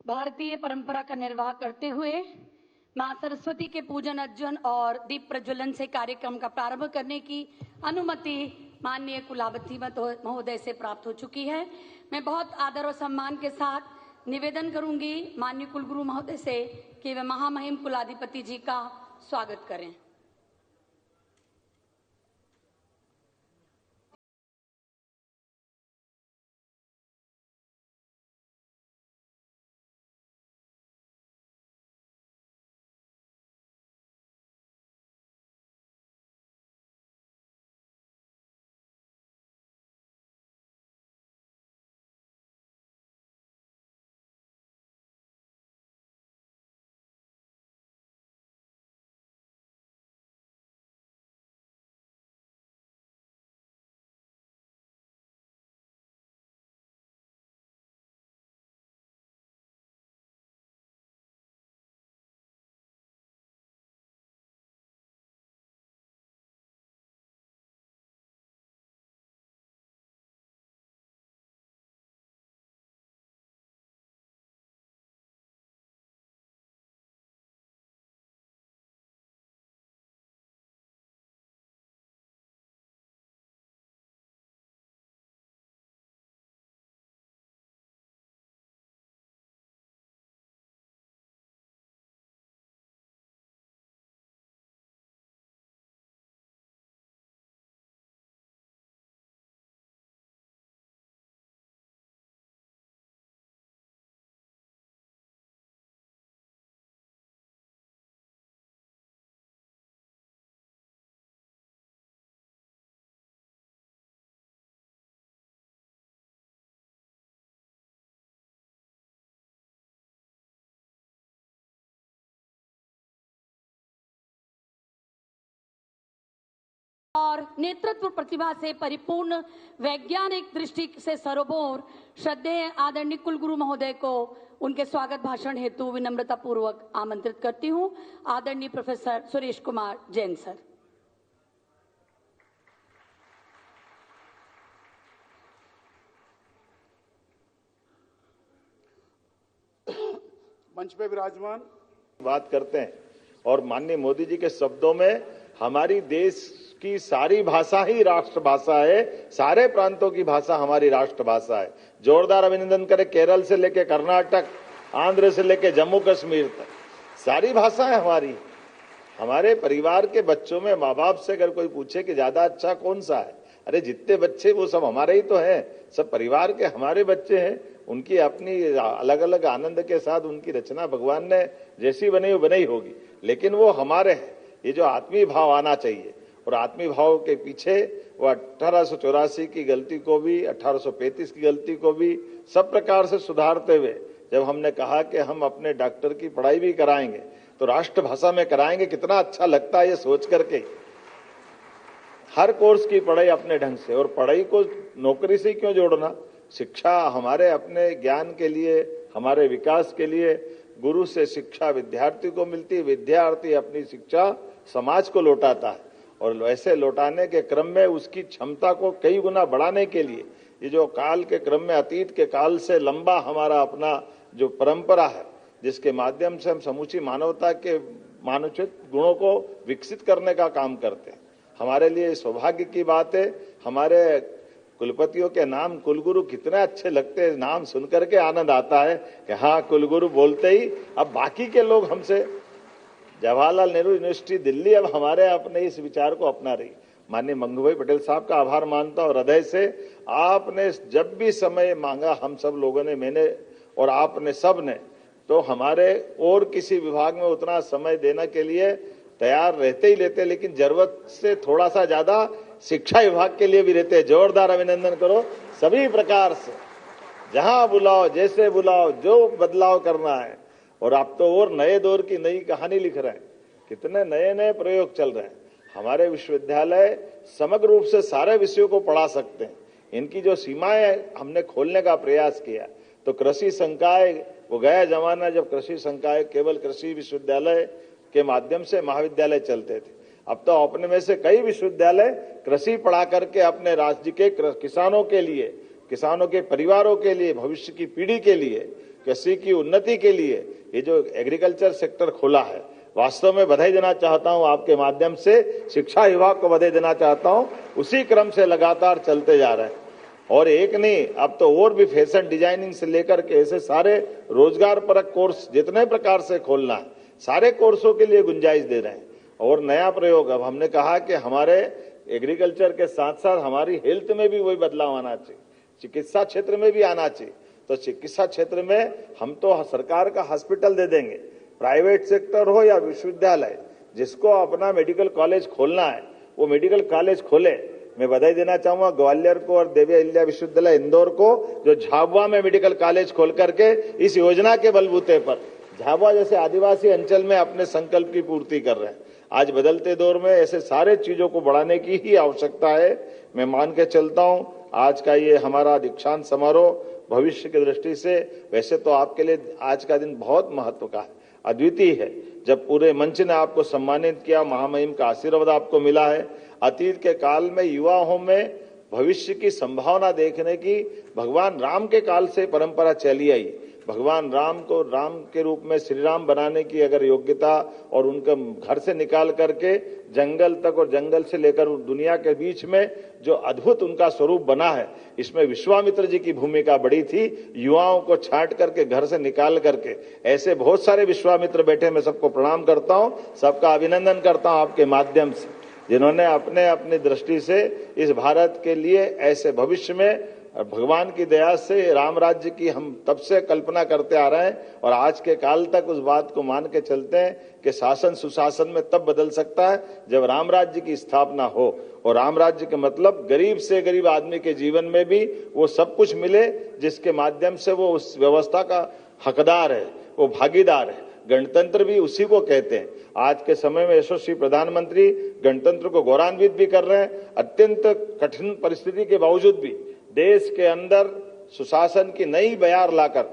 भारतीय परंपरा का निर्वाह करते हुए मां सरस्वती के पूजन अर्चन और दीप प्रज्वलन से कार्यक्रम का प्रारंभ करने की अनुमति माननीय कुलावती महोदय से प्राप्त हो चुकी है। मैं बहुत आदर और सम्मान के साथ निवेदन करूंगी माननीय कुलगुरु महोदय से कि वे महामहिम कुलाधिपति जी का स्वागत करें। और नेतृत्व प्रतिभा से परिपूर्ण वैज्ञानिक दृष्टि से सरोबोर श्रद्धेय आदरणीय कुलगुरु महोदय को उनके स्वागत भाषण हेतु विनम्रता पूर्वक आमंत्रित करती हूं। आदरणीय प्रोफेसर सुरेश कुमार जैन सर। मंच पे विराजमान बात करते हैं और माननीय मोदी जी के शब्दों में हमारी देश की सारी भाषा ही राष्ट्र भाषा है, सारे प्रांतों की भाषा हमारी राष्ट्र भाषा है। जोरदार अभिनंदन करें। केरल से लेके कर्नाटक, आंध्र से लेके जम्मू कश्मीर तक सारी भाषा है हमारी। हमारे परिवार के बच्चों में माँ बाप से अगर कोई पूछे कि ज्यादा अच्छा कौन सा है, अरे जितने बच्चे वो सब हमारे ही तो हैं, सब परिवार के हमारे बच्चे हैं। उनकी अपनी अलग अलग आनंद के साथ उनकी रचना भगवान ने जैसी बनाई वो बनाई होगी, लेकिन वो हमारे हैं। ये जो आत्मीय भाव आना चाहिए, और आत्मीय भाव के पीछे वो 1884 की गलती को भी, 1835 की गलती को भी सब प्रकार से सुधारते हुए जब हमने कहा कि हम अपने डॉक्टर की पढ़ाई भी कराएंगे तो राष्ट्रभाषा में कराएंगे, कितना अच्छा लगता है ये सोच करके। हर कोर्स की पढ़ाई अपने ढंग से, और पढ़ाई को नौकरी से क्यों जोड़ना। शिक्षा हमारे अपने ज्ञान के लिए, हमारे विकास के लिए। गुरु से शिक्षा विद्यार्थी को मिलती है, विद्यार्थी अपनी शिक्षा समाज को लौटाता है, और वैसे लौटाने के क्रम में उसकी क्षमता को कई गुना बढ़ाने के लिए ये जो काल के क्रम में, अतीत के काल से लंबा हमारा अपना जो परंपरा है, जिसके माध्यम से हम समूची मानवता के मानवोचित गुणों को विकसित करने का काम करते हैं। हमारे लिए सौभाग्य की बात है। हमारे कुलपतियों के नाम कुलगुरु कितने अच्छे लगते हैं, नाम सुनकर के आनंद आता है कि हाँ कुलगुरु बोलते ही अब बाकी के लोग हमसे। जवाहरलाल नेहरू यूनिवर्सिटी दिल्ली अब हमारे अपने इस विचार को अपना रही। माननीय मंगू भाई पटेल साहब का आभार मानता हूं हृदय से। आपने जब भी समय मांगा, हम सब लोगों ने, मैंने और आपने सब ने, तो हमारे और किसी विभाग में उतना समय देने के लिए तैयार रहते ही लेते, लेकिन जरूरत से थोड़ा सा ज्यादा शिक्षा विभाग के लिए भी रहते हैं। जोरदार अभिनंदन करो सभी प्रकार से, जहां बुलाओ, जैसे बुलाओ, जो बदलाव करना है। और आप तो और नए दौर की नई कहानी लिख रहे हैं, कितने नए नए प्रयोग चल रहे हैं। हमारे विश्वविद्यालय समग्र रूप से सारे विषयों को पढ़ा सकते हैं। इनकी जो सीमाएं हमने खोलने का प्रयास किया, तो कृषि संकाय वो गया जमाना जब कृषि संकाय केवल कृषि विश्वविद्यालय के माध्यम से महाविद्यालय चलते थे। अब तो अपने में से कई विश्वविद्यालय कृषि पढ़ा करके अपने राज्य के किसानों के लिए, किसानों के परिवारों के लिए, भविष्य की पीढ़ी के लिए, कृषि की उन्नति के लिए ये जो एग्रीकल्चर सेक्टर खोला है, वास्तव में बधाई देना चाहता हूं। आपके माध्यम से शिक्षा विभाग को बधाई देना चाहता हूं। उसी क्रम से लगातार चलते जा रहे हैं। और एक नहीं, अब तो और भी फैशन डिजाइनिंग से लेकर के ऐसे सारे रोजगार परक कोर्स जितने प्रकार से खोलना है, सारे कोर्सों के लिए गुंजाइश दे रहे हैं। और नया प्रयोग अब हमने कहा कि हमारे एग्रीकल्चर के साथ साथ हमारी हेल्थ में भी वही बदलाव आना चाहिए, चिकित्सा क्षेत्र में भी आना चाहिए। तो चिकित्सा क्षेत्र में हम तो सरकार का हॉस्पिटल दे देंगे, प्राइवेट सेक्टर हो या विश्वविद्यालय, जिसको अपना मेडिकल कॉलेज खोलना है वो मेडिकल कॉलेज खोले। मैं बधाई देना चाहूंगा ग्वालियर को और देवी अहिल्या विश्वविद्यालय इंदौर को, जो झाबुआ में मेडिकल कॉलेज खोल करके इस योजना के बलबूते पर झाबुआ जैसे आदिवासी अंचल में अपने संकल्प की पूर्ति कर रहे हैं। आज बदलते दौर में ऐसे सारे चीजों को बढ़ाने की ही आवश्यकता है। मैं मान के चलता हूं आज का ये हमारा दीक्षांत समारोह भविष्य की दृष्टि से, वैसे तो आपके लिए आज का दिन बहुत महत्व का है, अद्वितीय है। जब पूरे मंच ने आपको सम्मानित किया, महामहिम का आशीर्वाद आपको मिला है। अतीत के काल में युवाओं में भविष्य की संभावना देखने की भगवान राम के काल से परंपरा चली आई। भगवान राम को राम के रूप में श्री राम बनाने की अगर योग्यता और उनके घर से निकाल करके जंगल तक और जंगल से लेकर दुनिया के बीच में जो अद्भुत उनका स्वरूप बना है, इसमें विश्वामित्र जी की भूमिका बड़ी थी। युवाओं को छांट करके घर से निकाल करके ऐसे बहुत सारे विश्वामित्र बैठे, मैं सबको प्रणाम करता हूं, सबका अभिनंदन करता हूं आपके माध्यम से, जिन्होंने अपने अपनी दृष्टि से इस भारत के लिए ऐसे भविष्य में भगवान की दया से राम राज्य की हम तब से कल्पना करते आ रहे हैं और आज के काल तक उस बात को मान के चलते हैं कि शासन सुशासन में तब बदल सकता है जब राम राज्य की स्थापना हो। और राम राज्य के मतलब गरीब से गरीब आदमी के जीवन में भी वो सब कुछ मिले जिसके माध्यम से वो उस व्यवस्था का हकदार है, वो भागीदार है। गणतंत्र भी उसी को कहते हैं। आज के समय में यशस्वी प्रधानमंत्री गणतंत्र को गौरवान्वित भी कर रहे हैं। अत्यंत कठिन परिस्थिति के बावजूद भी देश के अंदर सुशासन की नई बयार लाकर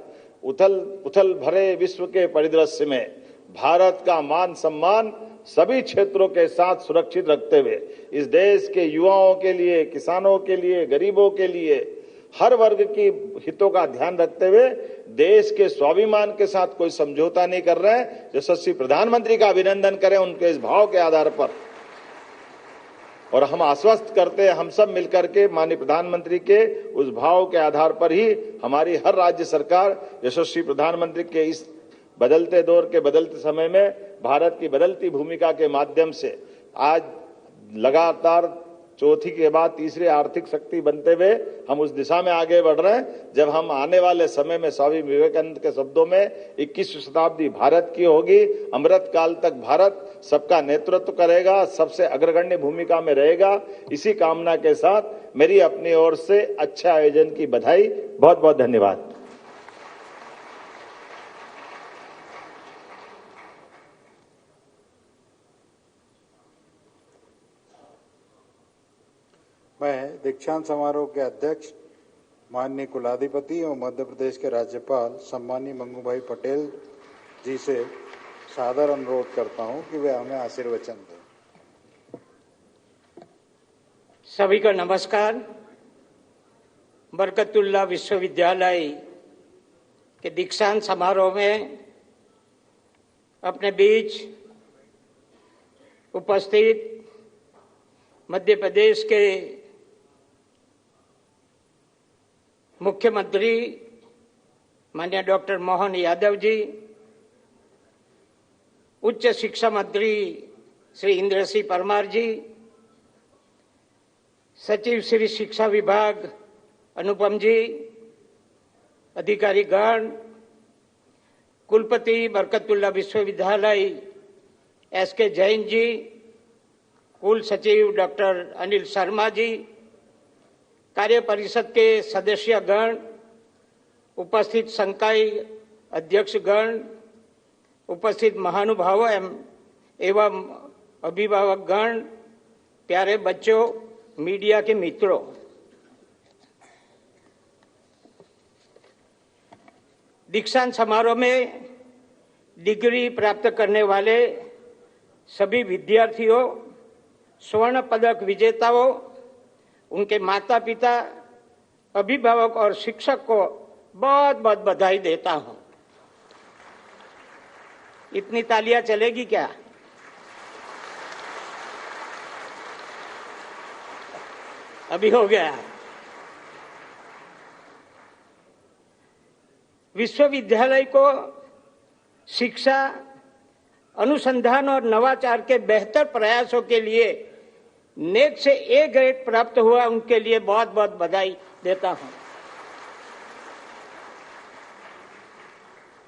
उथल भरे विश्व के परिदृश्य में भारत का मान सम्मान सभी क्षेत्रों के साथ सुरक्षित रखते हुए इस देश के युवाओं के लिए, किसानों के लिए, गरीबों के लिए, हर वर्ग की हितों का ध्यान रखते हुए देश के स्वाभिमान के साथ कोई समझौता नहीं कर रहे हैं। यशस्वी प्रधानमंत्री का अभिनंदन करें उनके इस भाव के आधार पर। और हम आश्वस्त करते हैं, हम सब मिलकर के माननीय प्रधानमंत्री के उस भाव के आधार पर ही हमारी हर राज्य सरकार यशस्वी प्रधानमंत्री के इस बदलते दौर के बदलते समय में भारत की बदलती भूमिका के माध्यम से आज लगातार चौथी के बाद तीसरी आर्थिक शक्ति बनते हुए हम उस दिशा में आगे बढ़ रहे हैं। जब हम आने वाले समय में स्वामी विवेकानंद के शब्दों में 21वीं शताब्दी भारत की होगी, अमृत काल तक भारत सबका नेतृत्व करेगा, सबसे अग्रगण्य भूमिका में रहेगा। इसी कामना के साथ मेरी अपनी ओर से अच्छे आयोजन की बधाई। बहुत बहुत धन्यवाद। मैं दीक्षांत समारोह के अध्यक्ष माननीय कुलाधिपति और मध्य प्रदेश के राज्यपाल सम्मानीय मंगू भाई पटेल जी से सादर अनुरोध करता हूं कि वे हमें आशीर्वचन दें। सभी को नमस्कार। बरकतुल्लाह विश्वविद्यालय के दीक्षांत समारोह में अपने बीच उपस्थित मध्य प्रदेश के मुख्यमंत्री माननीय डॉक्टर मोहन यादव जी, उच्च शिक्षा मंत्री श्री इंद्र सिंह परमार जी, सचिव श्री शिक्षा विभाग अनुपम जी, अधिकारी गण, कुलपति बरकतुल्लाह विश्वविद्यालय एसके जैन जी, कुल सचिव डॉक्टर अनिल शर्मा जी, कार्य परिषद के सदस्य गण, उपस्थित संकाय अध्यक्ष गण, उपस्थित महानुभाव एवं अभिभावक गण, प्यारे बच्चों, मीडिया के मित्रों, दीक्षांत समारोह में डिग्री प्राप्त करने वाले सभी विद्यार्थियों, स्वर्ण पदक विजेताओं, उनके माता पिता, अभिभावक और शिक्षक को बहुत बहुत बधाई देता हूं। इतनी तालियां चलेगी क्या? अभी हो गया। विश्वविद्यालय को शिक्षा, अनुसंधान और नवाचार के बेहतर प्रयासों के लिए नेक से ए ग्रेड प्राप्त हुआ, उनके लिए बहुत बहुत बधाई देता हूं।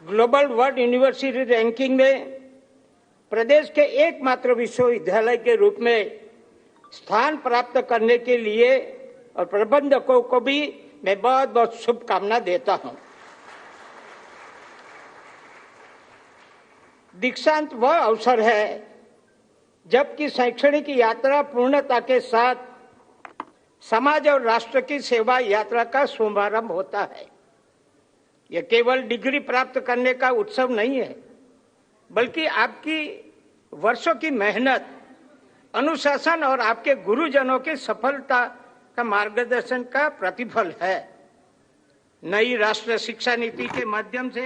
ग्लोबल वर्ल्ड यूनिवर्सिटी रैंकिंग में प्रदेश के एकमात्र विश्वविद्यालय के रूप में स्थान प्राप्त करने के लिए और प्रबंधकों को भी मैं बहुत बहुत शुभकामना देता हूं। दीक्षांत वह अवसर है जबकि शैक्षणिक यात्रा पूर्णता के साथ समाज और राष्ट्र की सेवा यात्रा का शुभारंभ होता है। यह केवल डिग्री प्राप्त करने का उत्सव नहीं है, बल्कि आपकी वर्षों की मेहनत, अनुशासन और आपके गुरुजनों की सफलता का मार्गदर्शन का प्रतिफल है। नई राष्ट्रीय शिक्षा नीति के माध्यम से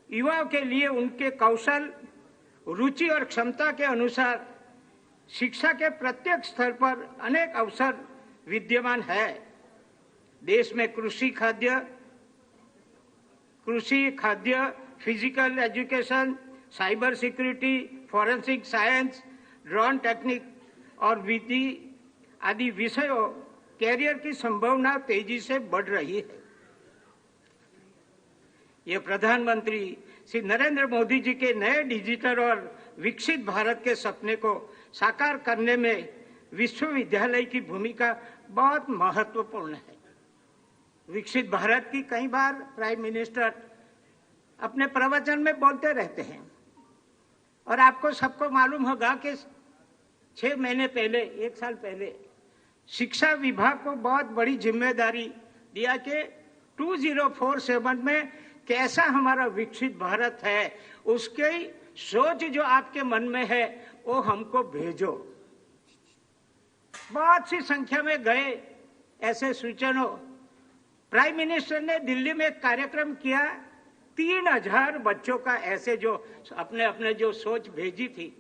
युवाओं के लिए उनके कौशल, रुचि और क्षमता के अनुसार शिक्षा के प्रत्येक स्तर पर अनेक अवसर विद्यमान है। देश में कृषि, खाद्य, physical education, cyber security, forensic science, drone technique और विधि आदि विषयों कैरियर की संभावना तेजी से बढ़ रही है। ये प्रधानमंत्री श्री नरेंद्र मोदी जी के नए डिजिटल और विकसित भारत के सपने को साकार करने में विश्वविद्यालय की भूमिका बहुत महत्वपूर्ण है। विकसित भारत की कई बार प्राइम मिनिस्टर अपने प्रवचन में बोलते रहते हैं और आपको सबको मालूम होगा कि 6 महीने पहले, 1 साल पहले शिक्षा विभाग को बहुत बड़ी जिम्मेदारी दिया कि 2047 में कैसा हमारा विकसित भारत है, उसकी सोच जो आपके मन में है वो हमको भेजो। बहुत सी संख्या में गए ऐसे सूचनों। प्राइम मिनिस्टर ने दिल्ली में एक कार्यक्रम किया, 3000 बच्चों का ऐसे जो अपने जो सोच भेजी थी,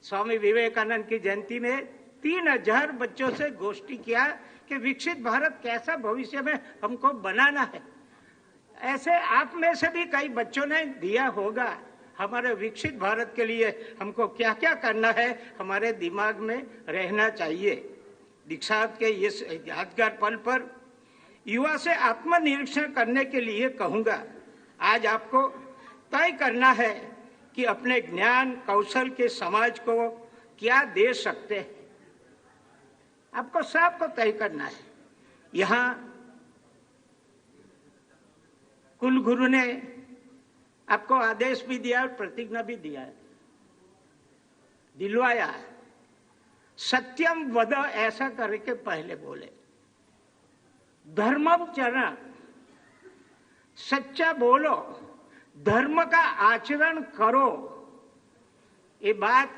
स्वामी विवेकानंद की जयंती में 3000 बच्चों से गोष्ठी किया कि विकसित भारत कैसा भविष्य में हमको बनाना है। ऐसे आप में से भी कई बच्चों ने दिया होगा। हमारे विकसित भारत के लिए हमको क्या क्या करना है, हमारे दिमाग में रहना चाहिए। दीक्षांत के इस यादगार पल पर युवा से आत्मनिरीक्षण करने के लिए कहूंगा। आज आपको तय करना है कि अपने ज्ञान कौशल के समाज को क्या दे सकते हैं। आपको सबको तय करना है। यहाँ कुलगुरु ने आपको आदेश भी दिया और प्रतिज्ञा भी दिया है, दिलवाया। सत्यम वद ऐसा करके पहले बोले, धर्मम चरण, सच्चा बोलो, धर्म का आचरण करो। ये बात